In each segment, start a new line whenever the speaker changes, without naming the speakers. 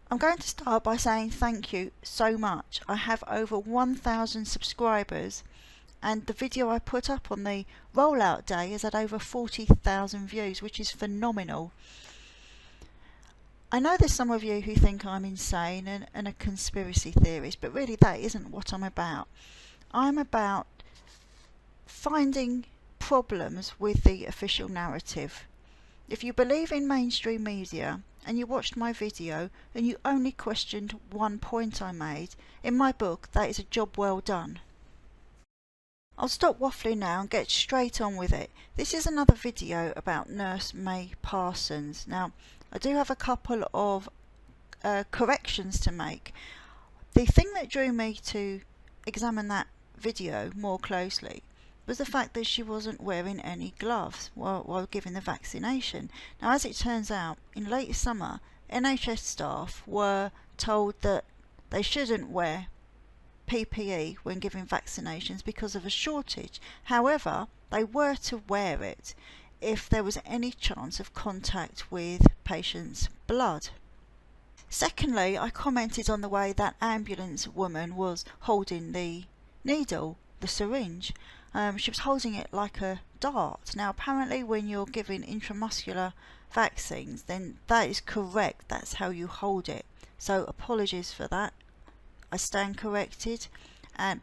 I'm going to start by saying thank you so much. I have over 1,000 subscribers, and the video I put up on the rollout day has had over 40,000 views, which is phenomenal. I know there's some of you who think I'm insane and a conspiracy theorist, but really that isn't what I'm about. I'm about finding problems with the official narrative. If you believe in mainstream media and you watched my video and you only questioned one point I made, in my book that is a job well done. I'll stop waffling now and get straight on with it. This is another video about nurse May Parsons. Now, I do have a couple of corrections to make. The thing that drew me to examine that video more closely was the fact that she wasn't wearing any gloves while giving the vaccination. Now, as it turns out, in late summer, NHS staff were told that they shouldn't wear PPE when giving vaccinations because of a shortage. However, they were to wear it if there was any chance of contact with patients' blood. Secondly, I commented on the way that ambulance woman was holding the needle, the syringe. She was holding it like a dart. Now, apparently when you're giving intramuscular vaccines, then that is correct. That's how you hold it. So apologies for that. I stand corrected.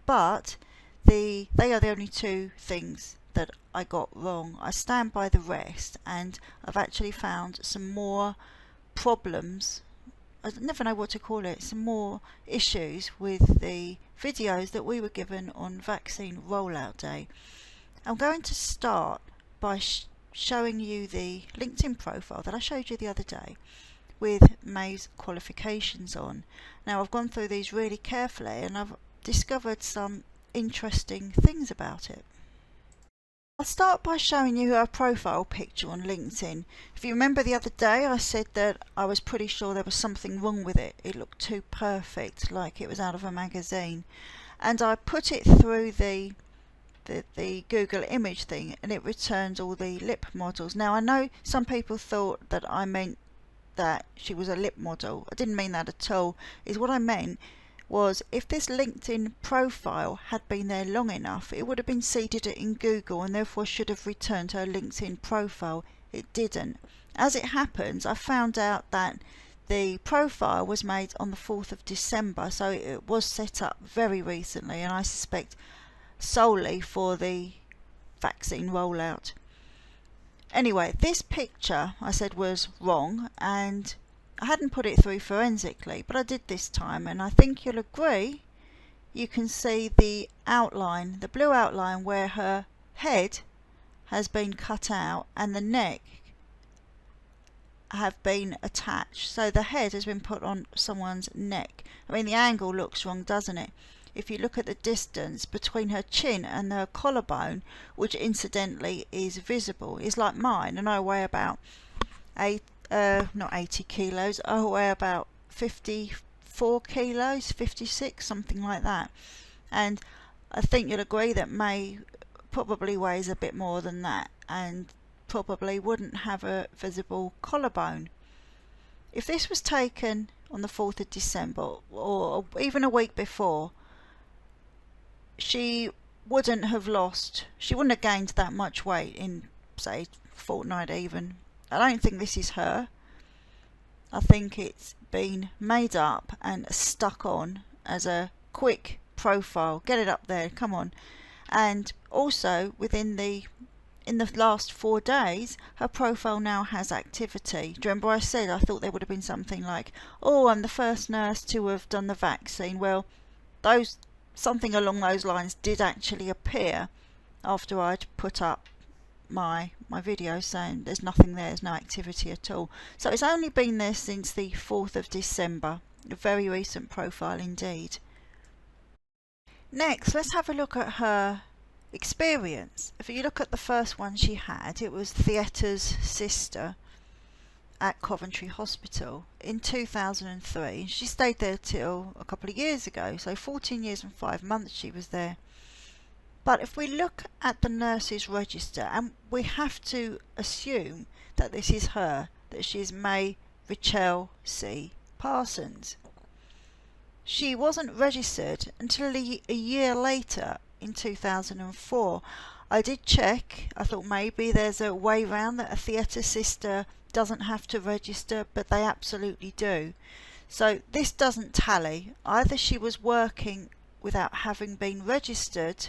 But they are the only two things that I got wrong. I stand by the rest, and I've actually found some more problems. I never know what to call it, some more issues with the videos that we were given on vaccine rollout day. I'm going to start by showing you the LinkedIn profile that I showed you the other day with May's qualifications on. Now, I've gone through these really carefully and I've discovered some interesting things about it. I'll start by showing you her profile picture on LinkedIn. If you remember the other day, I said that I was pretty sure there was something wrong with it. It looked too perfect, like it was out of a magazine. And I put it through the Google image thing, and it returned all the lip models. Now, I know some people thought that I meant that she was a lip model. I didn't mean that at all. What I meant was, if this LinkedIn profile had been there long enough, it would have been seeded in Google and therefore should have returned her LinkedIn profile. It didn't. As it happens, I found out that the profile was made on the 4th of December, so it was set up very recently, and I suspect solely for the vaccine rollout. Anyway, this picture I said was wrong, and I hadn't put it through forensically, but I did this time, and I think you'll agree. You can see the outline, the blue outline, where her head has been cut out and the neck have been attached. So the head has been put on someone's neck. I mean, the angle looks wrong, doesn't it? If you look at the distance between her chin and her collarbone, which incidentally is visible, is like mine, and I weigh about not 80 kilos, I weigh about 54 kilos, 56, something like that. And I think you'll agree that May probably weighs a bit more than that and probably wouldn't have a visible collarbone. If this was taken on the 4th of December or even a week before, she wouldn't have gained that much weight in, say, a fortnight even. I don't think this is her. I think it's been made up and stuck on as a quick profile. Get it up there, come on. And also in the last 4 days, her profile now has activity. Do you remember I said I thought there would have been something like, oh, I'm the first nurse to have done the vaccine? Well, something along those lines did actually appear after I'd put up my video saying there's nothing there, there's no activity at all. So it's only been there since the 4th of December. A very recent profile indeed. Next, let's have a look at her experience. If you look at the first one she had, it was theatre's sister at Coventry Hospital in 2003. She stayed there till a couple of years ago, so 14 years and 5 months she was there. But if we look at the nurses register, and we have to assume that this is her, that she is May Rachel C. Parsons. She wasn't registered until a year later in 2004. I did check. I thought maybe there's a way round that a theatre sister doesn't have to register, but they absolutely do. So this doesn't tally. Either she was working without having been registered,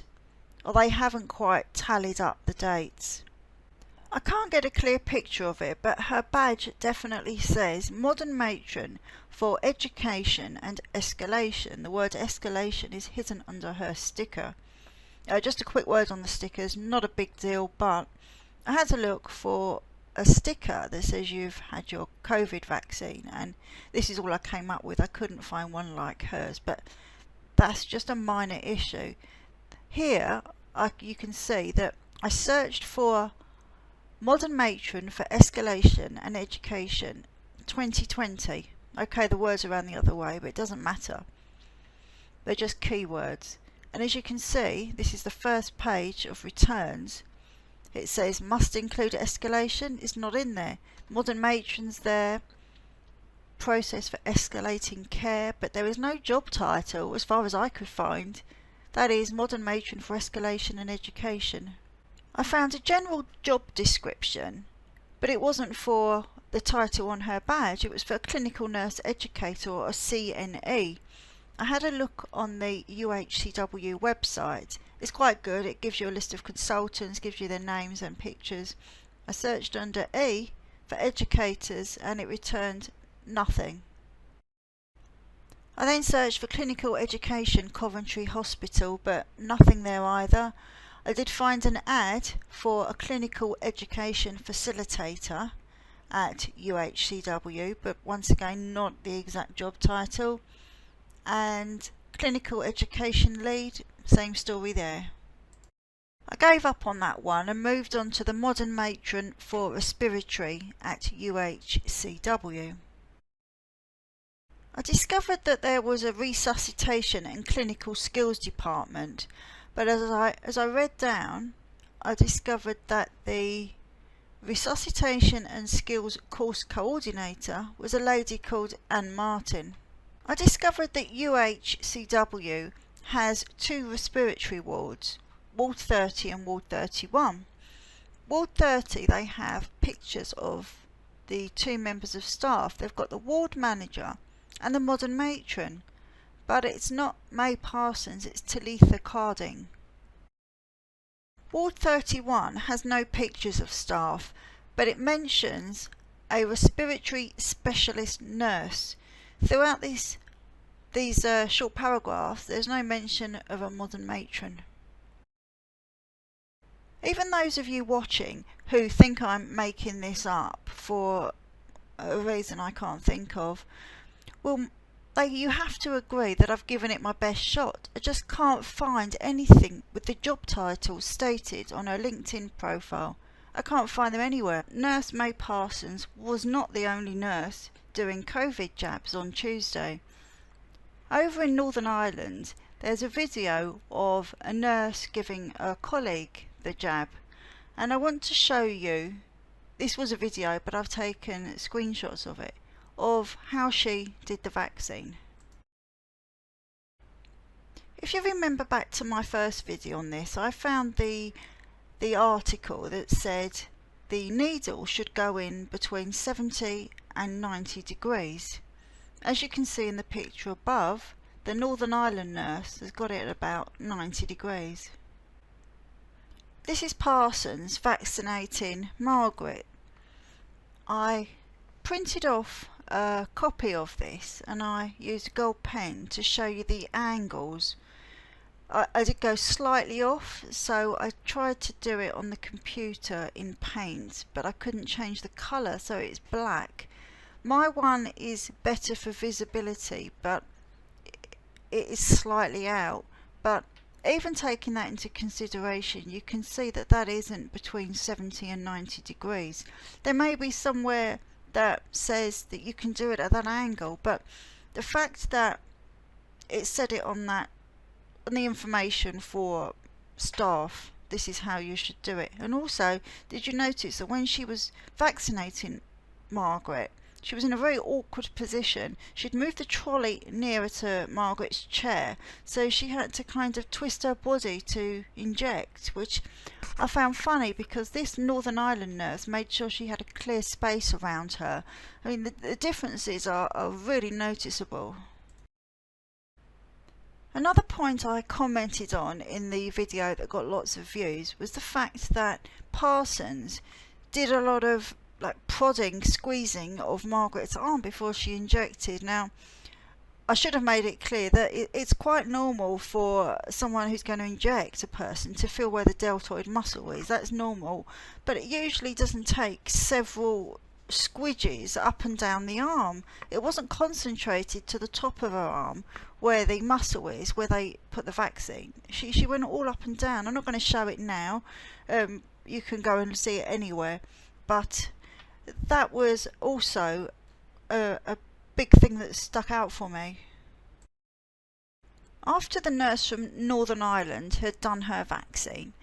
or they haven't quite tallied up the dates. I can't get a clear picture of it, but her badge definitely says Modern Matron for Education and Escalation. The word escalation is hidden under her sticker. Just a quick word on the stickers, not a big deal, but I had to look for a sticker that says you've had your COVID vaccine, and this is all I came up with. I couldn't find one like hers, but that's just a minor issue. Here you can see that I searched for Modern Matron for Escalation and Education 2020. Okay, the words are around the other way, but it doesn't matter. They're just keywords. And as you can see, this is the first page of returns. It says must include escalation. It's not in there. Modern Matron's there. Process for escalating care, but there is no job title as far as I could find. That is Modern Matron for Escalation and Education. I found a general job description, but it wasn't for the title on her badge. It was for a Clinical Nurse Educator, or a CNE. I had a look on the UHCW website. It's quite good. It gives you a list of consultants, gives you their names and pictures. I searched under E for educators and it returned nothing. I then searched for Clinical Education Coventry Hospital, but nothing there either. I did find an ad for a Clinical Education Facilitator at UHCW, but once again not the exact job title. And Clinical Education Lead, same story there. I gave up on that one and moved on to the Modern Matron for Respiratory at UHCW. I discovered that there was a Resuscitation and Clinical Skills department, but as I read down, I discovered that the Resuscitation and Skills Course Coordinator was a lady called Anne Martin. I discovered that UHCW has 2 respiratory wards, Ward 30 and Ward 31. Ward 30, they have pictures of the 2 members of staff. They've got the ward manager and the Modern Matron, but it's not May Parsons, it's Talitha Carding. Ward 31 has no pictures of staff, but it mentions a respiratory specialist nurse. Throughout these short paragraphs, there's no mention of a Modern Matron. Even those of you watching who think I'm making this up for a reason I can't think of, well, you have to agree that I've given it my best shot. I just can't find anything with the job title stated on her LinkedIn profile. I can't find them anywhere. Nurse May Parsons was not the only nurse doing COVID jabs on Tuesday. Over in Northern Ireland, there's a video of a nurse giving a colleague the jab, and I want to show you, this was a video but I've taken screenshots of it, of how she did the vaccine. If you remember back to my first video on this, I found the article that said the needle should go in between 70 and 90 degrees. As you can see in the picture above, the Northern Ireland nurse has got it at about 90 degrees. This is Parsons vaccinating Margaret. I printed off a copy of this and I used a gold pen to show you the angles. I did go slightly off, so I tried to do it on the computer in Paint, but I couldn't change the colour, so it's black. My one is better for visibility, but it is slightly out. But even taking that into consideration, you can see that that isn't between 70 and 90 degrees. There may be somewhere that says that you can do it at that angle, but the fact that it said it on the information for staff, this is how you should do it. And also, did you notice that when she was vaccinating Margaret, she was in a very awkward position. She'd moved the trolley nearer to Margaret's chair, so she had to kind of twist her body to inject, which I found funny because this Northern Ireland nurse made sure she had a clear space around her. I mean, the differences are really noticeable. Another point I commented on in the video that got lots of views was the fact that Parsons did a lot of prodding, squeezing of Margaret's arm before she injected. Now, I should have made it clear that it's quite normal for someone who's going to inject a person to feel where the deltoid muscle is. That's normal, but it usually doesn't take several squidges up and down the arm. It wasn't concentrated to the top of her arm where the muscle is, where they put the vaccine. She went all up and down. I'm not going to show it now. You can go and see it anywhere, but that was also a big thing that stuck out for me. After the nurse from Northern Ireland had done her vaccine,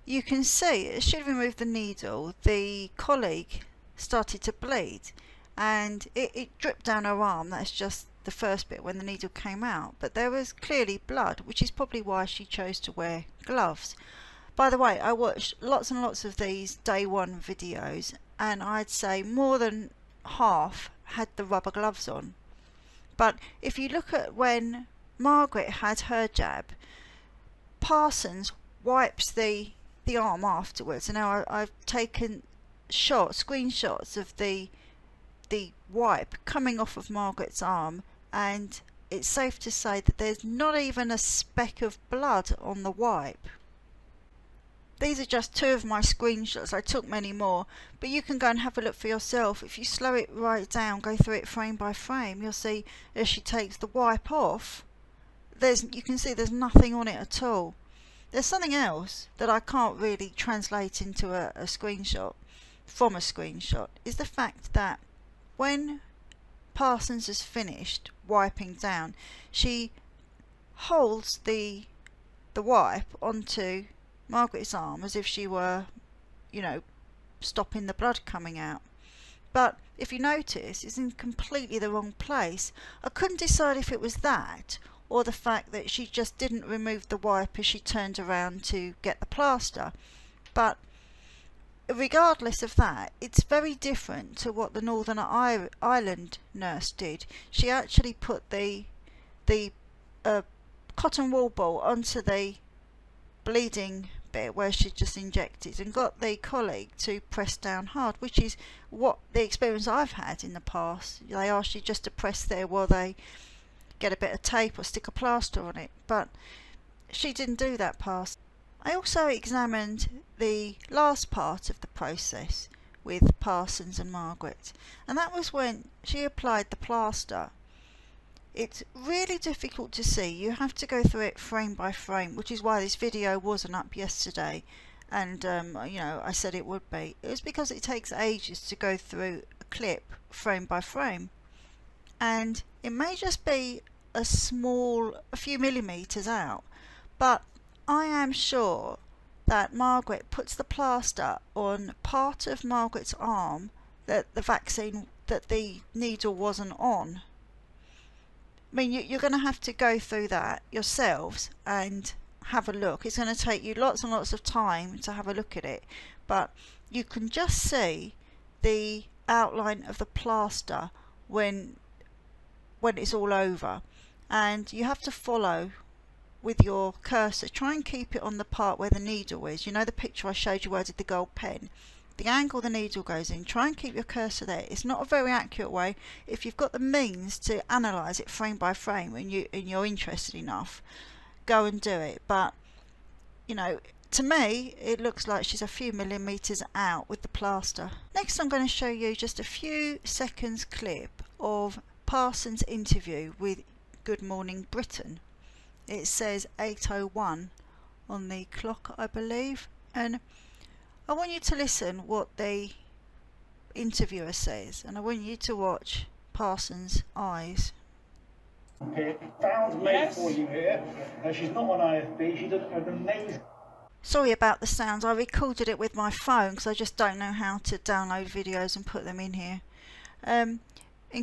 you can see as she removed the needle, the colleague started to bleed, and it dripped down her arm. That's just the first bit when the needle came out, but there was clearly blood, which is probably why she chose to wear gloves. By the way, I watched lots and lots of these day one videos, and I'd say more than half had the rubber gloves on. But if you look at when Margaret had her jab, Parsons wipes the arm afterwards. And now I've taken screenshots of the wipe coming off of Margaret's arm, and it's safe to say that there's not even a speck of blood on the wipe. These are just two of my screenshots. I took many more, but you can go and have a look for yourself. If you slow it right down, go through it frame by frame, you'll see as she takes the wipe off, you can see there's nothing on it at all. There's something else that I can't really translate into a screenshot from a screenshot, is the fact that when Parsons has finished wiping down, she holds the wipe onto Margaret's arm as if she were, stopping the blood coming out. But if you notice, it's in completely the wrong place. I couldn't decide if it was that or the fact that she just didn't remove the wipe as she turned around to get the plaster. But regardless of that, it's very different to what the Northern Ireland nurse did. She actually put the cotton wool ball onto the bleeding bit where she just injected and got the colleague to press down hard, which is what the experience I've had in the past. They ask you just to press there while they get a bit of tape or stick a plaster on it, but she didn't do that pass. I also examined the last part of the process with Parsons and Margaret, and that was when she applied the plaster. It's really difficult to see. You have to go through it frame by frame, which is why this video wasn't up yesterday, and I said it would be. It was because it takes ages to go through a clip frame by frame, and it may just be a few millimeters out, but I am sure that Margaret puts the plaster on part of Margaret's arm that the needle wasn't on. I mean, you're going to have to go through that yourselves and have a look. It's going to take you lots and lots of time to have a look at it, but you can just see the outline of the plaster when it's all over, and you have to follow with your cursor. Try and keep it on the part where the needle is. You know the picture I showed you where I did the gold pen? The angle the needle goes in, try and keep your cursor there. It's not a very accurate way. If you've got the means to analyse it frame by frame and you're interested enough, go and do it. But to me it looks like she's a few millimetres out with the plaster. Next I'm going to show you just a few seconds clip of Parsons' interview with Good Morning Britain. It says 8:01 on the clock, I believe, and I want you to listen what the interviewer says, and I want you to watch Parsons' eyes.
Found May for you here. She's not on IFB. She did an amazing.
Sorry about the sounds. I recorded it with my phone because I just don't know how to download videos and put them in here. In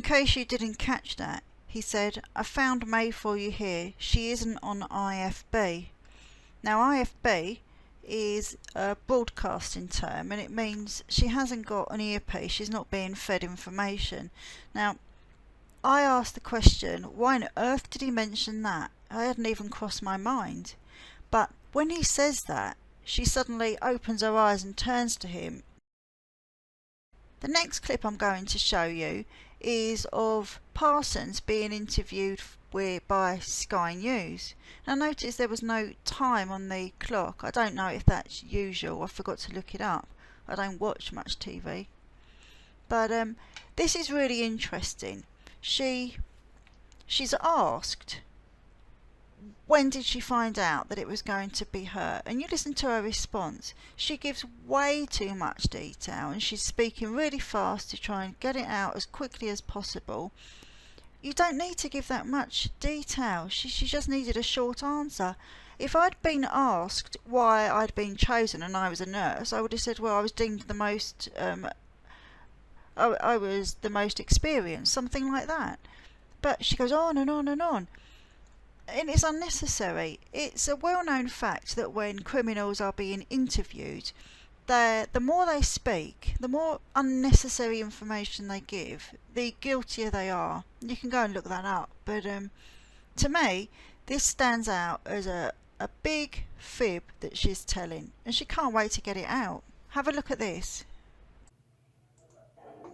case you didn't catch that, he said, "I found May for you here. She isn't on IFB." Now, IFB is a broadcasting term, and it means she hasn't got an earpiece, she's not being fed information. Now, I asked the question, why on earth did he mention that? I hadn't even crossed my mind. But when he says that, she suddenly opens her eyes and turns to him. The next clip I'm going to show you is of Parsons being interviewed by Sky News. Now notice there was no time on the clock. I don't know if that's usual. I forgot to look it up. I don't watch much TV. But this is really interesting. She's asked, when did she find out that it was going to be her? And you listen to her response. She gives way too much detail, and she's speaking really fast to try and get it out as quickly as possible. You don't need to give that much detail. She just needed a short answer. If I'd been asked why I'd been chosen and I was a nurse, I would have said, well, I was deemed the most I was the most experienced, something like that. But she goes on and on and on. And it's unnecessary. It's a well-known fact that when criminals are being interviewed, the more they speak, the more unnecessary information they give, the guiltier they are. You can go and look that up. But to me, this stands out as a big fib that she's telling, and she can't wait to get it out. Have a look at this.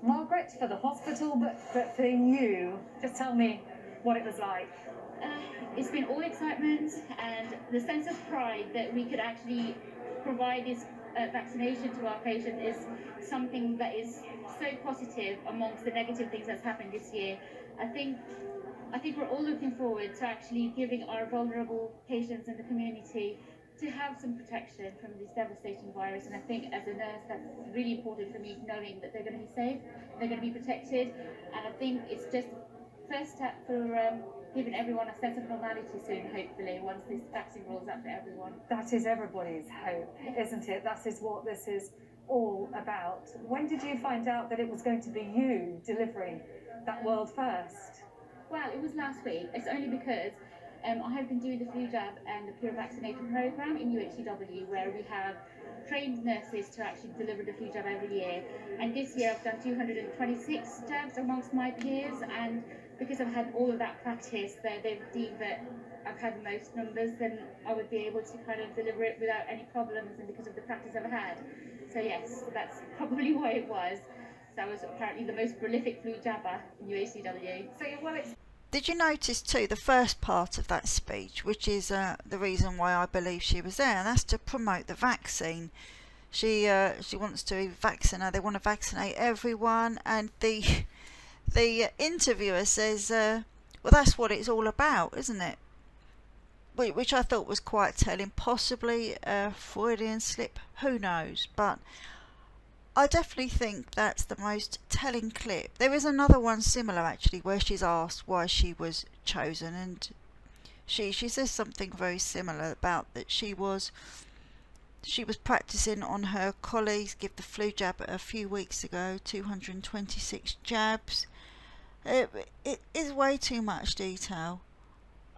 Margaret, for the hospital, but for you, just tell me what it was like.
It's been all excitement and the sense of pride that we could actually provide this vaccination to our patients is something that is so positive amongst the negative things that's happened this year. I think we're all looking forward to actually giving our vulnerable patients in the community to have some protection from this devastating virus. And I think as a nurse, that's really important for me, knowing that they're going to be safe, they're going to be protected. And I think it's just first step for giving everyone a sense of normality soon, hopefully, once this vaccine rolls out for everyone.
That is everybody's hope, isn't it? That is what this is all about. When did you find out that it was going to be you delivering that world first?
Well, it was last week. It's only because I have been doing the flu jab and the pure vaccinator program in UHCW, where we have trained nurses to actually deliver the flu jab every year. And this year I've done 226 jabs amongst my peers, and because I've had all of that practice, they've deemed that I've had most numbers, then I would be able to kind of deliver it without any problems, and because of the practice I've had. So yes, that's probably why it was. So I was apparently the most prolific flu jabber in UHCW.
So well, it's...
Did you notice too the first part of that speech, which is the reason why I believe she was there, and that's to promote the vaccine. She wants to vaccinate. They want to vaccinate everyone, and the interviewer says, "Well, that's what it's all about, isn't it?" Which I thought was quite telling. Possibly a Freudian slip, who knows? But I definitely think that's the most telling clip. There is another one similar actually, where she's asked why she was chosen, and she says something very similar about that she was practicing on her colleagues, give the flu jab a few weeks ago, 226 jabs. It is way too much detail.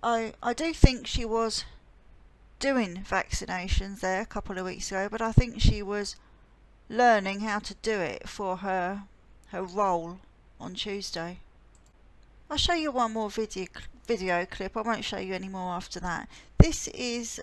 I do think she was doing vaccinations there a couple of weeks ago, but I think she was learning how to do it for her role on Tuesday. I'll show you one more video clip. I won't show you any more after that. This is,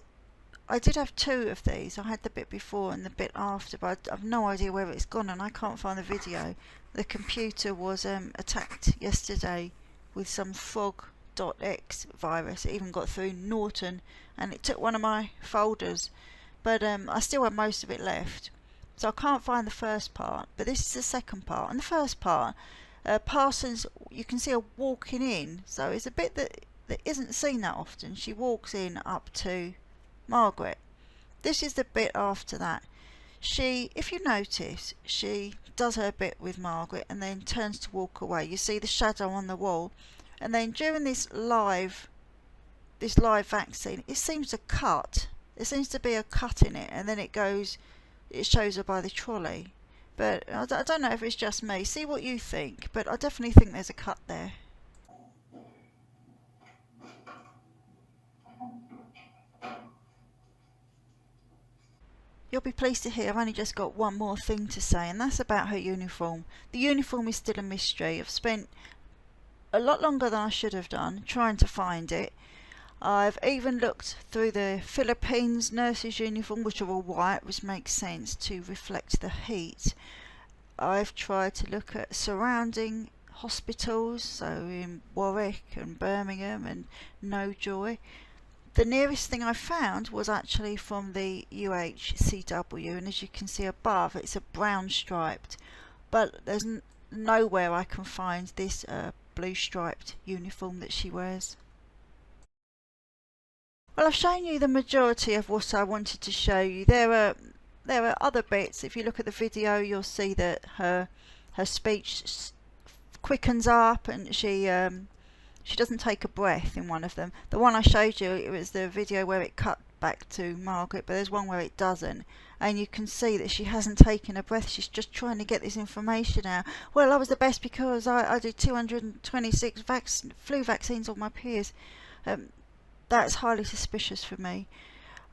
I did have two of these. I had the bit before and the bit after, but I've no idea where it's gone and I can't find the video. The computer was attacked yesterday with some frog.x virus. It even got through Norton and it took one of my folders, but I still have most of it left. So I can't find the first part, but this is the second part. And the first part, Parsons, you can see her walking in, so it's a bit that isn't seen that often. She walks in up to Margaret. This is the bit after that. She, if you notice, she does her bit with Margaret and then turns to walk away. You see the shadow on the wall, and then during this live vaccine, it seems to cut. There seems to be a cut in it, and then it shows her by the trolley, but I don't know if it's just me. See what you think, but I definitely think there's a cut there. You'll be pleased to hear I've only just got one more thing to say, and that's about her uniform. The uniform is still a mystery. I've spent a lot longer than I should have done trying to find it. I've even looked through the Philippines nurses' uniform, which are all white, which makes sense to reflect the heat. I've tried to look at surrounding hospitals, so in Warwick and Birmingham and No Joy. The nearest thing I found was actually from the UHCW, and as you can see above, it's a brown striped, but there's nowhere I can find this blue striped uniform that she wears. Well, I've shown you the majority of what I wanted to show you. There are other bits. If you look at the video, you'll see that her speech quickens up, and she doesn't take a breath in one of them. The one I showed you, it was the video where it cut back to Margaret, but there's one where it doesn't, and you can see that she hasn't taken a breath. She's just trying to get this information out. Well, I was the best because I did 226 flu vaccines on my peers. That's highly suspicious for me.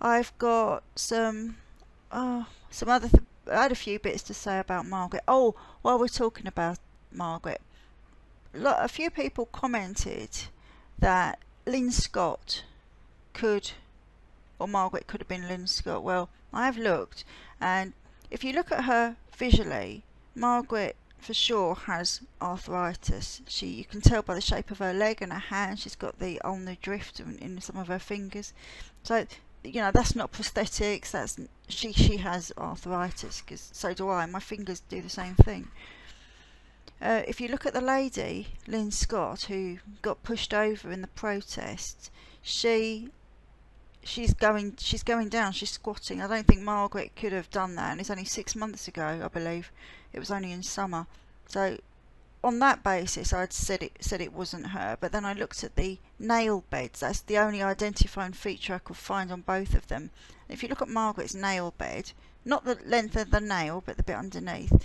I've got some other I had a few bits to say about Margaret. Oh, while we're talking about Margaret, a few people commented that Lynn Scott Margaret could have been Lynn Scott. Well, I have looked, and if you look at her visually, Margaret for sure has arthritis. You can tell by the shape of her leg and her hand. She's got the ulnar drift in some of her fingers. So, you know, that's not prosthetics. That's she has arthritis, because so do I. My fingers do the same thing. If you look at the lady, Lynn Scott, who got pushed over in the protest, she's going down. She's squatting. I don't think Margaret could have done that, and it's only 6 months ago, I believe. It was only in summer. So on that basis, I'd said it wasn't her. But then I looked at the nail beds. That's the only identifying feature I could find on both of them. If you look at Margaret's nail bed, not the length of the nail, but the bit underneath,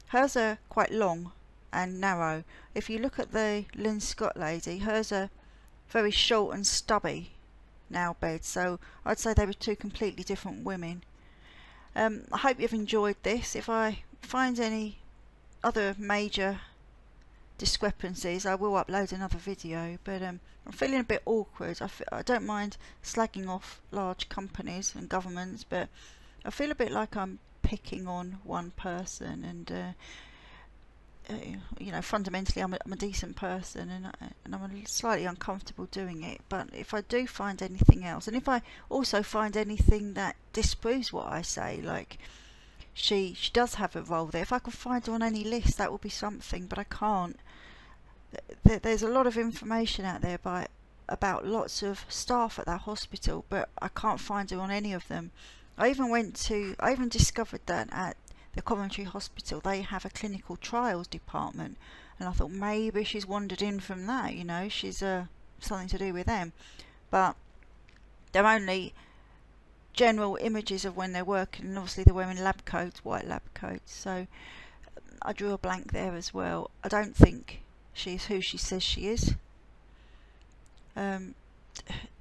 hers are quite long and narrow. If you look at the Lynn Scott lady, hers are very short and stubby nail beds. So I'd say they were two completely different women. I hope you've enjoyed this. If I find any other major discrepancies, I will upload another video, but I'm feeling a bit awkward. I don't mind slagging off large companies and governments, but I feel a bit like I'm picking on one person, and you know, fundamentally I'm a decent person, and I'm slightly uncomfortable doing it. But if I do find anything else, and if I also find anything that disproves what I say, like she does have a role there, if I could find her on any list, that would be something, but I can't. There's a lot of information out there about lots of staff at that hospital, but I can't find her on any of them. I even discovered that at the Coventry Hospital they have a clinical trials department, and I thought maybe she's wandered in from that, you know, she's something to do with them. But they're only general images of when they're working, and obviously they're wearing lab coats, white lab coats, so I drew a blank there as well. I don't think she's who she says she is.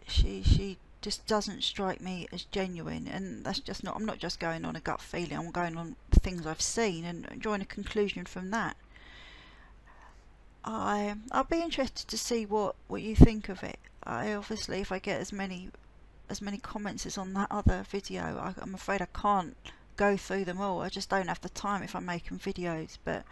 She just doesn't strike me as genuine, and that's just not. I'm not just going on a gut feeling. I'm going on the things I've seen and drawing a conclusion from that. I'll be interested to see what you think of it. Obviously, if I get as many comments as on that other video, I'm afraid I can't go through them all. I just don't have the time if I'm making videos. But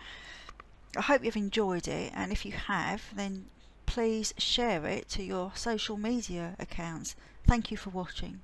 I hope you've enjoyed it, and if you have, then please share it to your social media accounts. Thank you for watching.